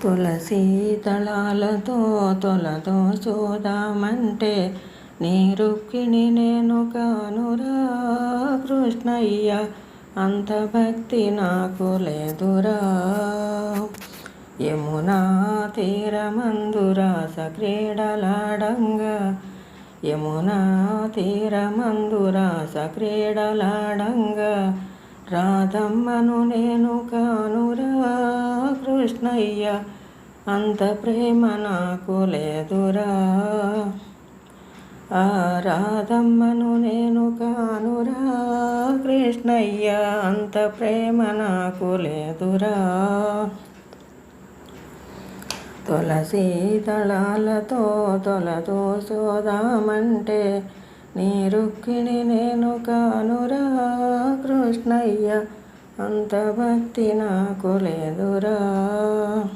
తులసీ దళాలతో తొలతో చూదామంటే నీ రుక్మిణి నేను కానురా కృష్ణయ్య, అంత భక్తి నాకు లేదురా. యమునా తీరమందురాస క్రీడలాడంగా, యమునా తీరమందురాస క్రీడలాడంగా, రాధమ్మను నేను కానురా కృష్ణయ్య, అంత ప్రేమ నాకు లేదురా. ఆ రాధమ్మను నేను కానురా కృష్ణయ్య, అంత ప్రేమ నాకు లేదురా. తులసీ దళాలతో తొలతో చూదామంటే నీ రుక్మిణి నేను కానురా కృష్ణయ్య, అంత భక్తి నాకు లేదురా.